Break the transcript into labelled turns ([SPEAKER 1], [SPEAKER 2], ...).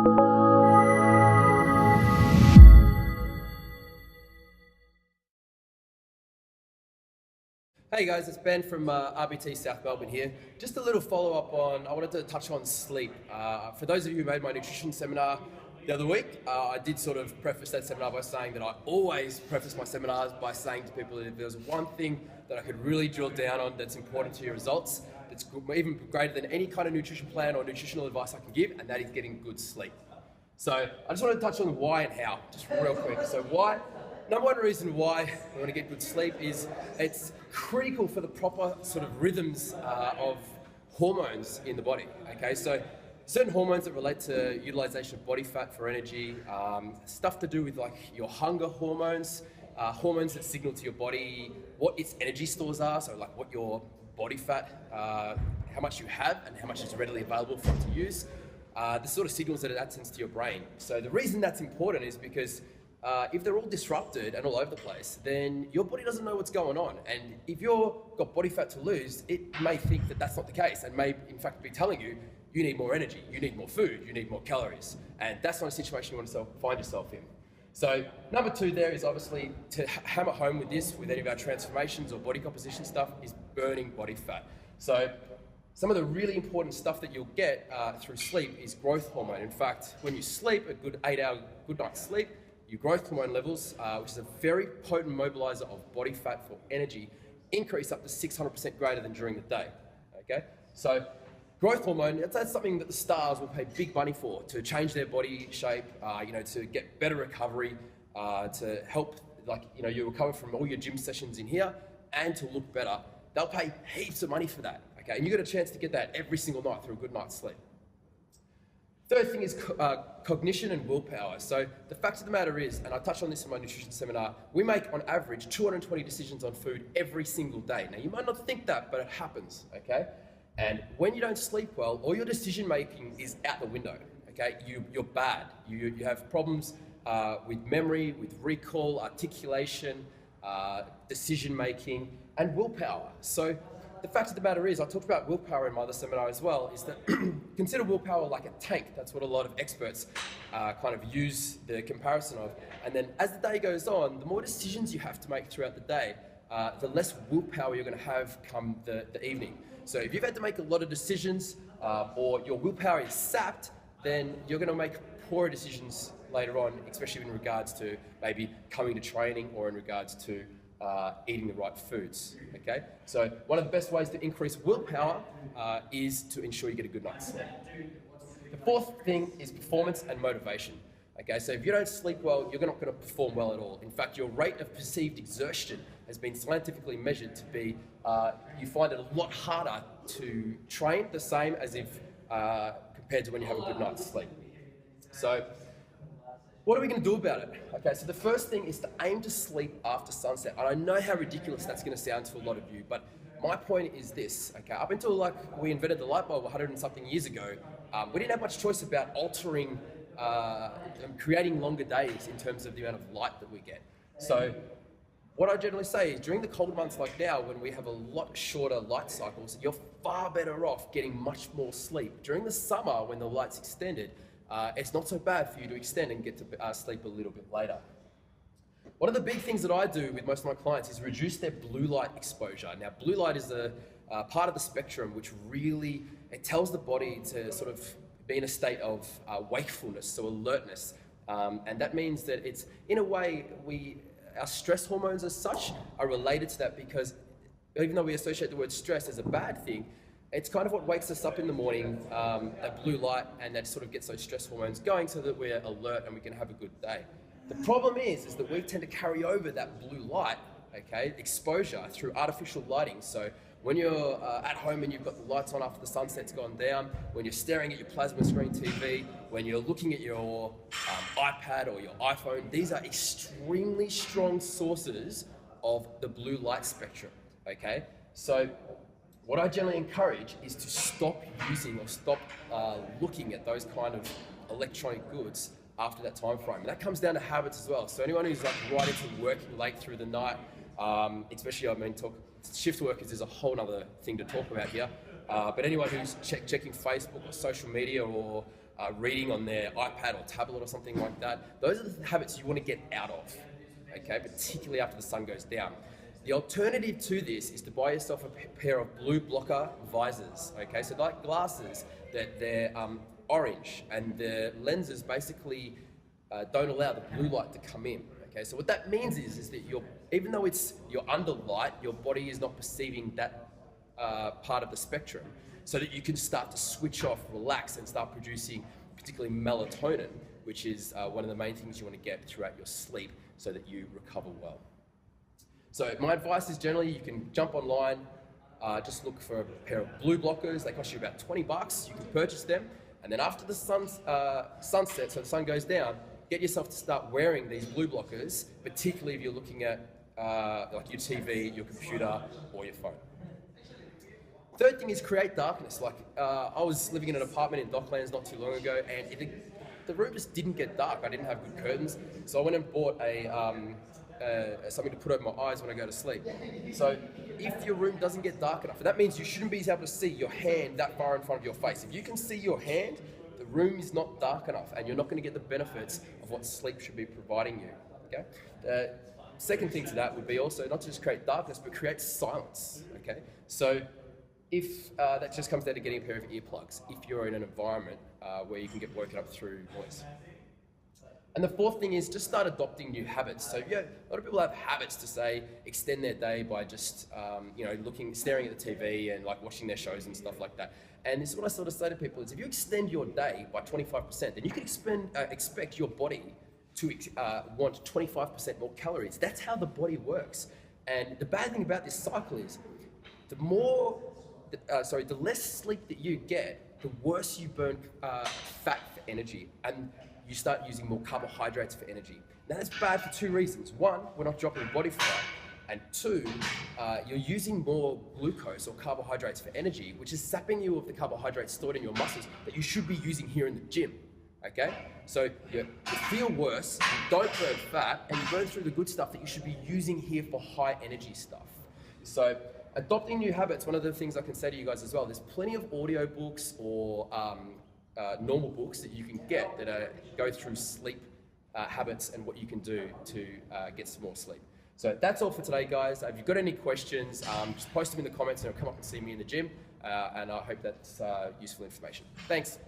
[SPEAKER 1] Hey guys, it's Ben from RBT South Melbourne here. Just a little follow-up on, I wanted to touch on sleep. For those of you who made my nutrition seminar the other week, I did sort of preface that seminar by saying that I always preface my seminars by saying to people that if there's one thing that I could really drill down on that's important to your results, that's even greater than any kind of nutrition plan or nutritional advice I can give, and that is getting good sleep. So I just wanted to touch on why and how, just real quick. So why? Number one reason why we want to get good sleep is it's critical for the proper sort of rhythms of hormones in the body. Okay, so certain hormones that relate to utilization of body fat for energy, stuff to do with like your hunger hormones, hormones that signal to your body what its energy stores are, so like what your body fat, how much you have and how much is readily available for it to use, the sort of signals that it sends to your brain. So the reason that's important is because if they're all disrupted and all over the place, then your body doesn't know what's going on. And if you've got body fat to lose, it may think that that's not the case and may in fact be telling you, you need more energy, you need more food, you need more calories. And that's not a situation you want to find yourself in. So number two there is obviously to hammer home with this, with any of our transformations or body composition stuff, is burning body fat. So some of the really important stuff that you'll get through sleep is growth hormone. In fact, when you sleep, a good 8-hour good night's sleep, your growth hormone levels, which is a very potent mobilizer of body fat for energy, increase up to 600% greater than during the day. Okay, so growth hormone, that's something that the stars will pay big money for, to change their body shape, to get better recovery, to help, you recover from all your gym sessions in here and to look better. They'll pay heaps of money for that. Okay, and you get a chance to get that every single night through a good night's sleep. Third thing is cognition and willpower. So the fact of the matter is, and I touched on this in my nutrition seminar, we make on average 220 decisions on food every single day. Now you might not think that, but it happens, okay? And when you don't sleep well, all your decision making is out the window, okay? You're bad. You have problems with memory, with recall, articulation, decision making, and willpower. So the fact of the matter is, I talked about willpower in my other seminar as well, is that consider willpower like a tank. That's what a lot of experts kind of use the comparison of. And then as the day goes on, the more decisions you have to make throughout the day, the less willpower you're going to have come the evening. So if you've had to make a lot of decisions or your willpower is sapped, then you're going to make poorer decisions later on, especially in regards to maybe coming to training or in regards to eating the right foods, okay? So one of the best ways to increase willpower is to ensure you get a good night's sleep. The fourth thing is performance and motivation, okay? So if you don't sleep well, you're not going to perform well at all. In fact, your rate of perceived exertion has been scientifically measured to be, you find it a lot harder to train the same as if compared to when you have a good night's sleep. So what are we going to do about it? Okay, so the first thing is to aim to sleep after sunset. And I know how ridiculous that's going to sound to a lot of you, but my point is this, okay? Up until we invented the light bulb 100 and something years ago, we didn't have much choice about altering, creating longer days in terms of the amount of light that we get. So what I generally say is during the cold months like now, when we have a lot shorter light cycles, you're far better off getting much more sleep. During the summer, when the light's extended, it's not so bad for you to extend and get to sleep a little bit later. One of the big things that I do with most of my clients is reduce their blue light exposure. Now, blue light is a part of the spectrum which really, it tells the body to sort of be in a state of wakefulness, so alertness. And that means that it's, in a way, our stress hormones as such are related to that, because even though we associate the word stress as a bad thing, it's kind of what wakes us up in the morning, that blue light, and that sort of gets those stress hormones going so that we're alert and we can have a good day. The problem is that we tend to carry over that blue light, okay, exposure through artificial lighting. So when you're at home and you've got the lights on after the sunset's gone down, when you're staring at your plasma screen TV, when you're looking at your iPad or your iPhone, these are extremely strong sources of the blue light spectrum, okay? So what I generally encourage is to stop using or stop looking at those kind of electronic goods after that time frame. And that comes down to habits as well. So anyone who's right into working late through the night, especially, shift workers is a whole other thing to talk about here. But anyone who's checking Facebook or social media or reading on their iPad or tablet or something like that. Those are the habits you want to get out of, okay, particularly after the sun goes down. The alternative to this is to buy yourself a pair of blue blocker visors, okay? So like glasses, that they're orange and the lenses basically don't allow the blue light to come in, okay? So what that means is that even though you're under light, your body is not perceiving that part of the spectrum, so that you can start to switch off, relax, and start producing particularly melatonin, which is one of the main things you want to get throughout your sleep so that you recover well. So my advice is generally you can jump online, just look for a pair of blue blockers. They cost you about 20 bucks. You can purchase them, and then after the sunset, so the sun goes down, get yourself to start wearing these blue blockers, particularly if you're looking at like your TV, your computer, or your phone. Third thing is create darkness. Like I was living in an apartment in Docklands not too long ago, and the room just didn't get dark. I didn't have good curtains, so I went and bought something to put over my eyes when I go to sleep. So if your room doesn't get dark enough, and that means you shouldn't be able to see your hand that far in front of your face. If you can see your hand, the room is not dark enough, and you're not going to get the benefits of what sleep should be providing you. Okay. Second thing to that would be also not to just create darkness, but create silence. Okay. So if that just comes down to getting a pair of earplugs, if you're in an environment where you can get woken up through noise. And the fourth thing is just start adopting new habits. So yeah, a lot of people have habits to say extend their day by just staring at the TV and like watching their shows and stuff like that. And this is what I sort of say to people is if you extend your day by 25%, then you can expect your body to want 25% more calories. That's how the body works. And the bad thing about this cycle is the less sleep that you get, the worse you burn fat for energy, and you start using more carbohydrates for energy. Now that's bad for two reasons. One, we're not dropping body fat, and two, you're using more glucose or carbohydrates for energy, which is sapping you of the carbohydrates stored in your muscles that you should be using here in the gym. Okay? So you feel worse, you don't burn fat, and you burn through the good stuff that you should be using here for high energy stuff. So adopting new habits, one of the things I can say to you guys as well, there's plenty of audio books or normal books that you can get that go through sleep habits and what you can do to get some more sleep. So that's all for today, guys. If you've got any questions, just post them in the comments and come up and see me in the gym. And I hope that's useful information. Thanks.